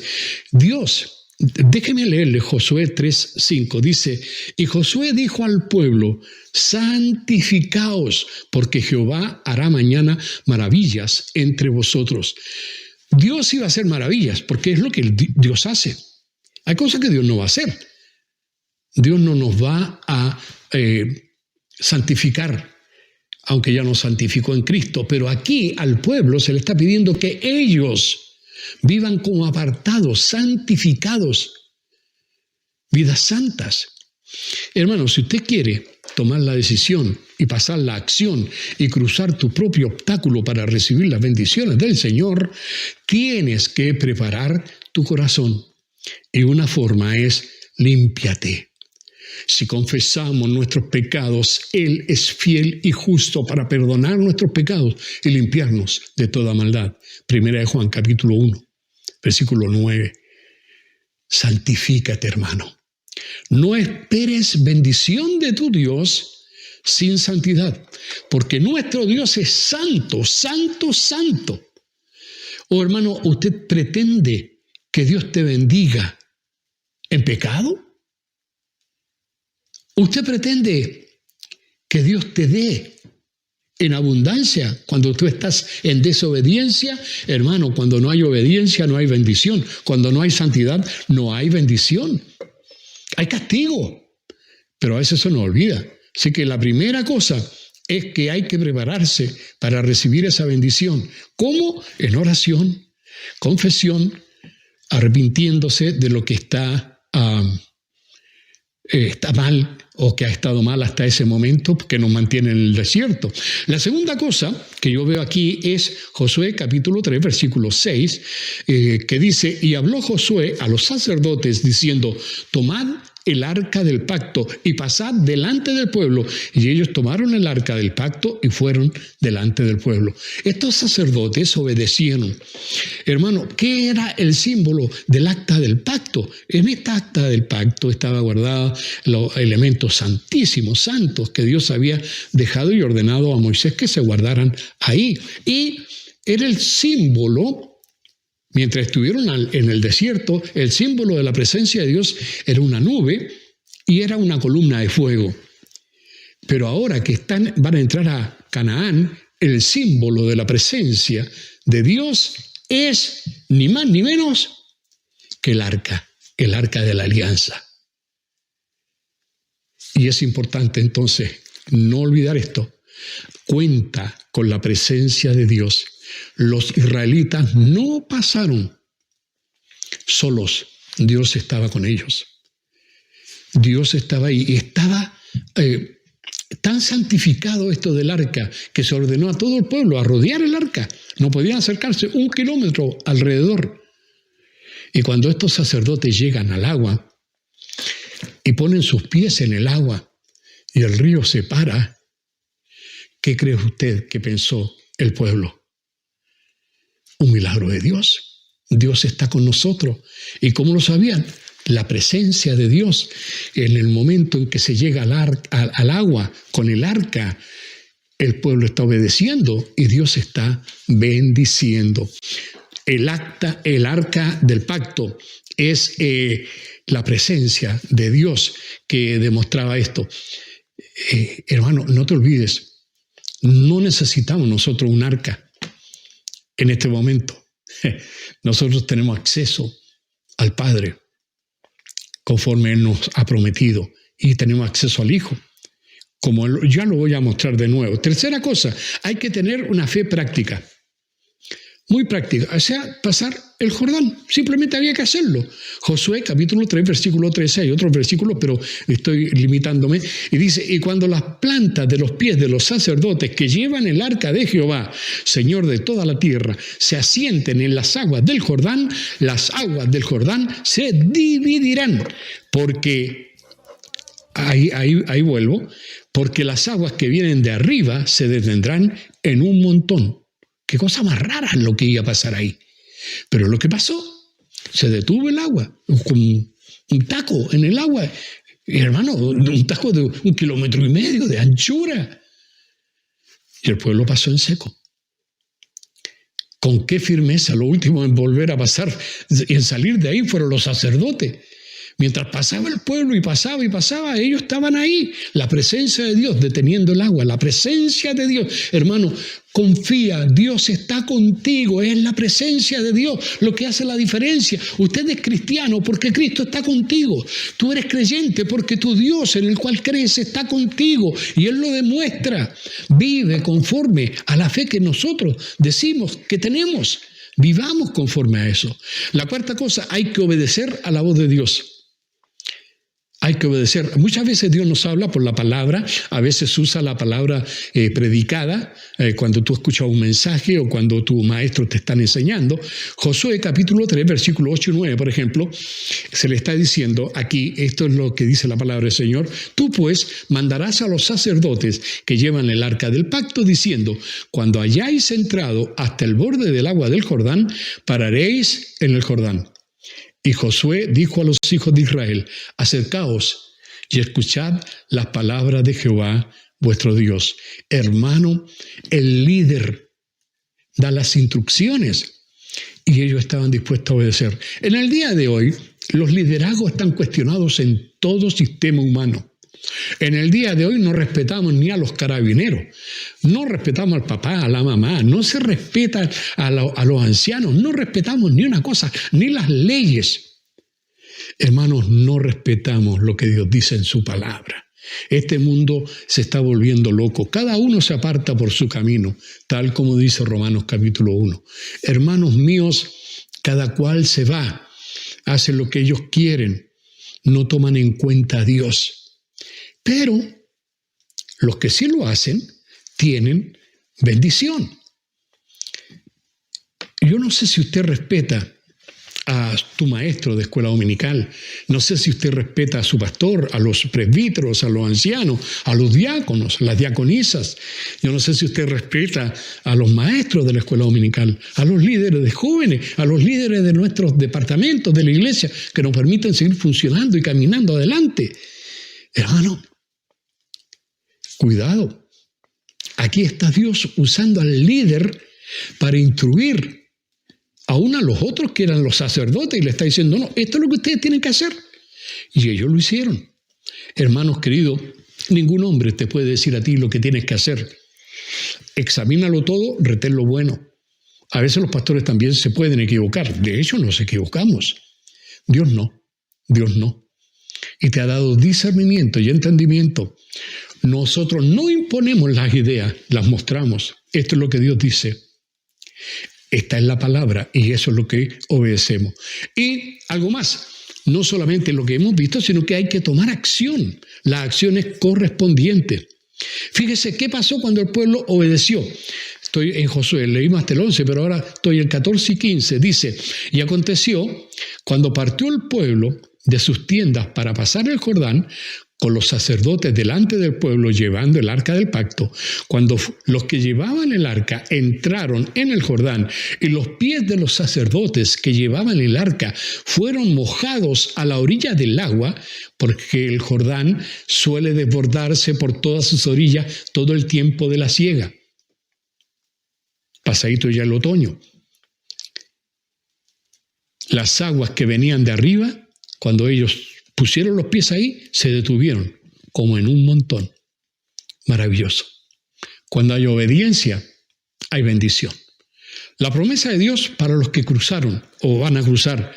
Déjeme leerle Josué 3:5. Dice, y Josué dijo al pueblo, santificaos, porque Jehová hará mañana maravillas entre vosotros. Dios iba a hacer maravillas, porque es lo que Dios hace. Hay cosas que Dios no va a hacer. Dios no nos va a santificar, aunque ya nos santificó en Cristo, pero aquí al pueblo se le está pidiendo que ellos vivan como apartados, santificados, vidas santas. Hermano, si usted quiere tomar la decisión y pasar la acción y cruzar tu propio obstáculo para recibir las bendiciones del Señor, tienes que preparar tu corazón. Y una forma es, límpiate. Si confesamos nuestros pecados, Él es fiel y justo para perdonar nuestros pecados y limpiarnos de toda maldad. Primera de Juan, capítulo 1, versículo 9. Santifícate, hermano. No esperes bendición de tu Dios sin santidad, porque nuestro Dios es santo, santo, santo. Oh, hermano, ¿usted pretende que Dios te bendiga en pecado? ¿Usted pretende que Dios te dé en abundancia cuando tú estás en desobediencia? Hermano, cuando no hay obediencia no hay bendición. Cuando no hay santidad no hay bendición. Hay castigo, pero a veces eso nos olvida. Así que la primera cosa es que hay que prepararse para recibir esa bendición. ¿Cómo? En oración, confesión, arrepintiéndose de lo que está mal o que ha estado mal hasta ese momento, que nos mantiene en el desierto. La segunda cosa que yo veo aquí es Josué capítulo 3, versículo 6, que dice, y habló Josué a los sacerdotes diciendo, tomad el arca del pacto y pasad delante del pueblo. Y ellos tomaron el arca del pacto y fueron delante del pueblo. Estos sacerdotes obedecieron. Hermano, ¿qué era el símbolo del acta del pacto? En esta acta del pacto estaba guardado los elementos santísimos, santos, que Dios había dejado y ordenado a Moisés que se guardaran ahí. Y era el símbolo. Mientras estuvieron en el desierto, el símbolo de la presencia de Dios era una nube y era una columna de fuego. Pero ahora que van a entrar a Canaán, el símbolo de la presencia de Dios es ni más ni menos que el arca de la alianza. Y es importante entonces no olvidar esto. Cuenta con la presencia de Dios. Los israelitas no pasaron solos. Dios estaba con ellos. Dios estaba ahí y estaba tan santificado esto del arca que se ordenó a todo el pueblo a rodear el arca. No podían acercarse 1 kilómetro alrededor. Y cuando estos sacerdotes llegan al agua y ponen sus pies en el agua y el río se para, ¿qué cree usted que pensó el pueblo? Un milagro de Dios. Dios está con nosotros. ¿Y cómo lo sabían? La presencia de Dios. En el momento en que se llega al agua con el arca, el pueblo está obedeciendo y Dios está bendiciendo. El arca del pacto es la presencia de Dios que demostraba esto. Hermano, no te olvides, no necesitamos nosotros un arca. En este momento, nosotros tenemos acceso al Padre, conforme Él nos ha prometido, y tenemos acceso al Hijo, como ya lo voy a mostrar de nuevo. Tercera cosa, hay que tener una fe práctica. muy práctica, o sea, pasar el Jordán. Simplemente había que hacerlo. Josué, capítulo 3, versículo 13, hay otros versículos, pero estoy limitándome. Y dice, y cuando las plantas de los pies de los sacerdotes que llevan el arca de Jehová, Señor de toda la tierra, se asienten en las aguas del Jordán, las aguas del Jordán se dividirán. Porque, ahí vuelvo, porque las aguas que vienen de arriba se detendrán en un montón. Qué cosa más rara es lo que iba a pasar ahí. Pero lo que pasó, se detuvo el agua, con un taco en el agua. Y hermano, un taco de 1,5 kilómetros de anchura. Y el pueblo pasó en seco. ¿Con qué firmeza? Lo último en volver a pasar y en salir de ahí fueron los sacerdotes. Mientras pasaba el pueblo y pasaba, ellos estaban ahí. La presencia de Dios deteniendo el agua, la presencia de Dios. Hermano, confía, Dios está contigo, es la presencia de Dios lo que hace la diferencia. Usted es cristiano porque Cristo está contigo. Tú eres creyente porque tu Dios en el cual crees está contigo y Él lo demuestra. Vive conforme a la fe que nosotros decimos que tenemos. Vivamos conforme a eso. La cuarta cosa, hay que obedecer a la voz de Dios. Hay que obedecer. Muchas veces Dios nos habla por la palabra, a veces usa la palabra predicada, cuando tú escuchas un mensaje o cuando tu maestro te están enseñando. Josué capítulo 3, versículos 8 y 9, por ejemplo, se le está diciendo aquí, esto es lo que dice la palabra del Señor, tú pues mandarás a los sacerdotes que llevan el arca del pacto diciendo, cuando hayáis entrado hasta el borde del agua del Jordán, pararéis en el Jordán. Y Josué dijo a los hijos de Israel, acercaos y escuchad las palabras de Jehová vuestro Dios. Hermano, el líder da las instrucciones y ellos estaban dispuestos a obedecer. En el día de hoy, los liderazgos están cuestionados en todo sistema humano. En el día de hoy no respetamos ni a los carabineros, no respetamos al papá, a la mamá, no se respeta a los ancianos, no respetamos ni una cosa, ni las leyes. Hermanos, no respetamos lo que Dios dice en su palabra. Este mundo se está volviendo loco, cada uno se aparta por su camino, tal como dice Romanos capítulo 1. Hermanos míos, cada cual se va, hace lo que ellos quieren, no toman en cuenta a Dios. Pero los que sí lo hacen tienen bendición. Yo no sé si usted respeta a tu maestro de escuela dominical, no sé si usted respeta a su pastor, a los presbíteros, a los ancianos, a los diáconos, las diaconisas. Yo no sé si usted respeta a los maestros de la escuela dominical, a los líderes de jóvenes, a los líderes de nuestros departamentos de la iglesia que nos permiten seguir funcionando y caminando adelante. Hermano, cuidado, aquí está Dios usando al líder para instruir aún a los otros que eran los sacerdotes y le está diciendo, no, esto es lo que ustedes tienen que hacer. Y ellos lo hicieron. Hermanos queridos, ningún hombre te puede decir a ti lo que tienes que hacer. Examínalo todo, retén lo bueno. A veces los pastores también se pueden equivocar. De hecho, nos equivocamos. Dios no. Y te ha dado discernimiento y entendimiento. Nosotros no imponemos las ideas, las mostramos. Esto es lo que Dios dice. Esta es la palabra y eso es lo que obedecemos. Y algo más, no solamente lo que hemos visto, sino que hay que tomar acción. La acción es correspondiente. Fíjese qué pasó cuando el pueblo obedeció. Estoy en Josué, leímos hasta el 11, pero ahora estoy en el 14 y 15. Dice, y aconteció, cuando partió el pueblo de sus tiendas para pasar el Jordán, con los sacerdotes delante del pueblo llevando el arca del pacto, cuando los que llevaban el arca entraron en el Jordán y los pies de los sacerdotes que llevaban el arca fueron mojados a la orilla del agua, porque el Jordán suele desbordarse por todas sus orillas todo el tiempo de la siega. Pasadito ya el otoño. Las aguas que venían de arriba, cuando ellos pusieron los pies ahí, se detuvieron, como en un montón. Maravilloso. Cuando hay obediencia, hay bendición. La promesa de Dios para los que cruzaron o van a cruzar.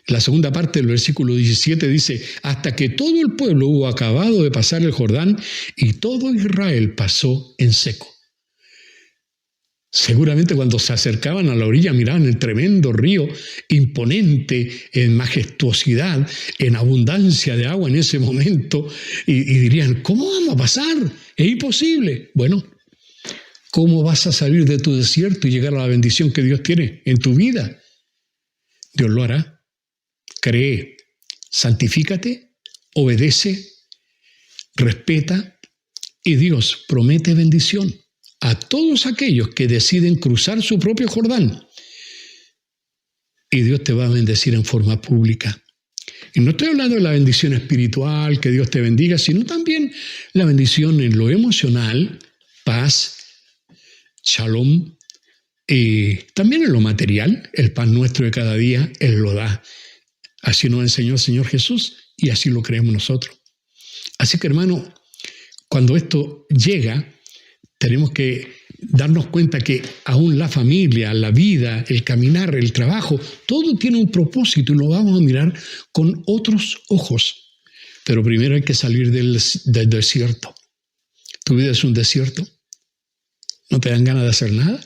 La segunda parte del versículo 17 dice, hasta que todo el pueblo hubo acabado de pasar el Jordán y todo Israel pasó en seco. Seguramente cuando se acercaban a la orilla miraban el tremendo río, imponente en majestuosidad, en abundancia de agua en ese momento, y dirían, ¿cómo vamos a pasar? Es imposible. Bueno, ¿cómo vas a salir de tu desierto y llegar a la bendición que Dios tiene en tu vida? Dios lo hará. Cree, santifícate, obedece, respeta, y Dios promete bendición a todos aquellos que deciden cruzar su propio Jordán. Y Dios te va a bendecir en forma pública. Y no estoy hablando de la bendición espiritual, que Dios te bendiga, sino también la bendición en lo emocional, paz, shalom, y también en lo material, el pan nuestro de cada día, Él lo da. Así nos enseñó el Señor Jesús y así lo creemos nosotros. Así que, hermano, cuando esto llega, tenemos que darnos cuenta que aún la familia, la vida, el caminar, el trabajo, todo tiene un propósito y lo vamos a mirar con otros ojos. Pero primero hay que salir del desierto. ¿Tu vida es un desierto? ¿No te dan ganas de hacer nada?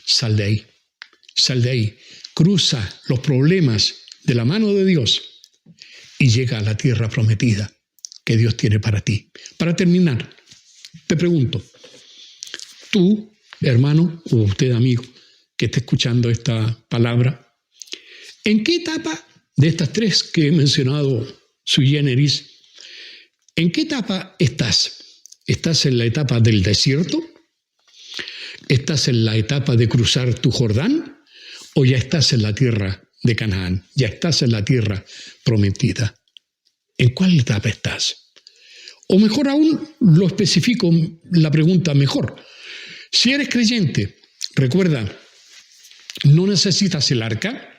Sal de ahí. Sal de ahí. Cruza los problemas de la mano de Dios y llega a la tierra prometida que Dios tiene para ti. Para terminar, te pregunto, tú, hermano, o usted, amigo, que esté escuchando esta palabra, ¿en qué etapa de estas tres que he mencionado, sui generis, en qué etapa estás? ¿Estás en la etapa del desierto? ¿Estás en la etapa de cruzar tu Jordán? ¿O ya estás en la tierra de Canaán? ¿Ya estás en la tierra prometida? ¿En cuál etapa estás? O mejor aún, lo especifico la pregunta mejor. Si eres creyente, recuerda, no necesitas el arca.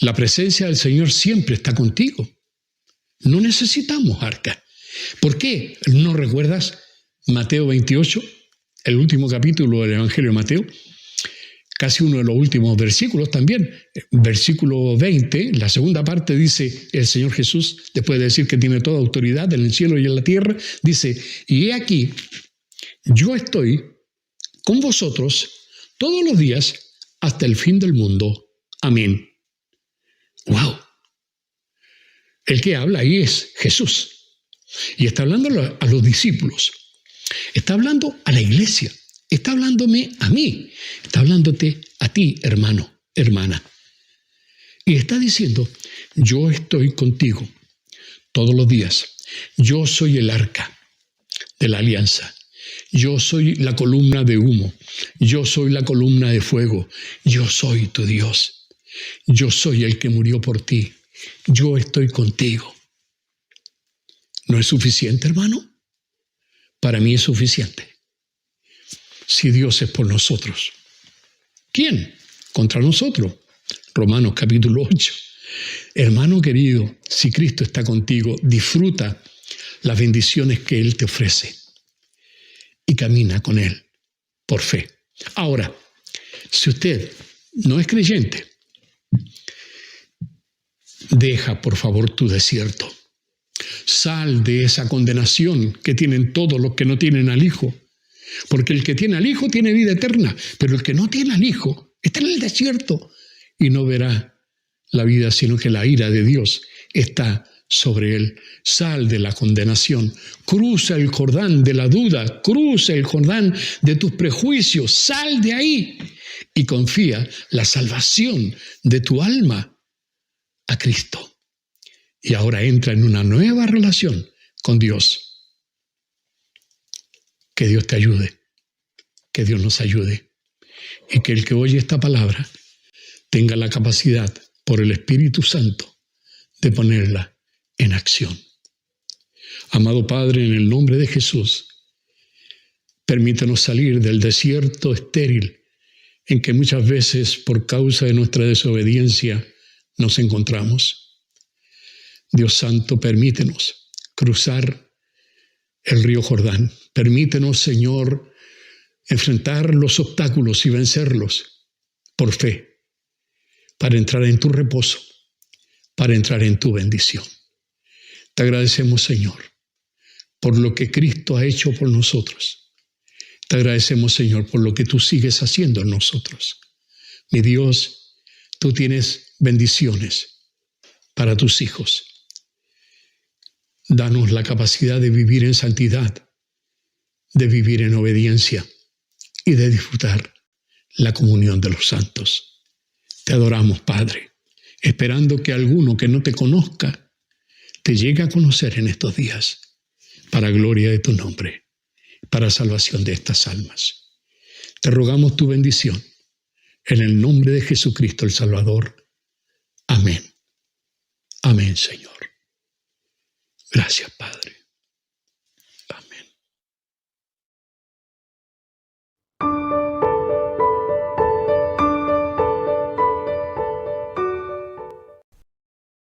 La presencia del Señor siempre está contigo. No necesitamos arca. ¿Por qué? ¿No recuerdas Mateo 28, el último capítulo del Evangelio de Mateo? Casi uno de los últimos versículos también. Versículo 20, la segunda parte dice el Señor Jesús, después de decir que tiene toda autoridad en el cielo y en la tierra, dice, y he aquí, yo estoy con vosotros todos los días hasta el fin del mundo. Amén. ¡Wow! El que habla ahí es Jesús. Y está hablando a los discípulos. Está hablando a la iglesia. Está hablándome a mí. Está hablándote a ti, hermano, hermana. Y está diciendo, yo estoy contigo todos los días. Yo soy el arca de la alianza. Yo soy la columna de humo. Yo soy la columna de fuego. Yo soy tu Dios. Yo soy el que murió por ti. Yo estoy contigo. ¿No es suficiente, hermano? Para mí es suficiente. Si Dios es por nosotros, ¿quién? Contra nosotros. Romanos capítulo 8. Hermano querido, si Cristo está contigo, disfruta las bendiciones que Él te ofrece y camina con Él por fe. Ahora, si usted no es creyente, deja por favor tu desierto. Sal de esa condenación que tienen todos los que no tienen al Hijo. Porque el que tiene al Hijo tiene vida eterna, pero el que no tiene al Hijo está en el desierto y no verá la vida, sino que la ira de Dios está sobre él. Sal de la condenación, cruza el Jordán de la duda, cruza el Jordán de tus prejuicios, sal de ahí y confía la salvación de tu alma a Cristo. Y ahora entra en una nueva relación con Dios. Que Dios te ayude, que Dios nos ayude y que el que oye esta palabra tenga la capacidad por el Espíritu Santo de ponerla en acción. Amado Padre, en el nombre de Jesús, permítanos salir del desierto estéril en que muchas veces por causa de nuestra desobediencia nos encontramos. Dios Santo, permítenos cruzar el río Jordán. Permítenos, Señor, enfrentar los obstáculos y vencerlos por fe, para entrar en tu reposo, para entrar en tu bendición. Te agradecemos, Señor, por lo que Cristo ha hecho por nosotros. Te agradecemos, Señor, por lo que tú sigues haciendo en nosotros. Mi Dios, tú tienes bendiciones para tus hijos. Danos la capacidad de vivir en santidad, de vivir en obediencia y de disfrutar la comunión de los santos. Te adoramos, Padre, esperando que alguno que no te conozca te llegue a conocer en estos días, para gloria de tu nombre, para salvación de estas almas. Te rogamos tu bendición, en el nombre de Jesucristo el Salvador. Amén. Amén, Señor. Gracias, Padre.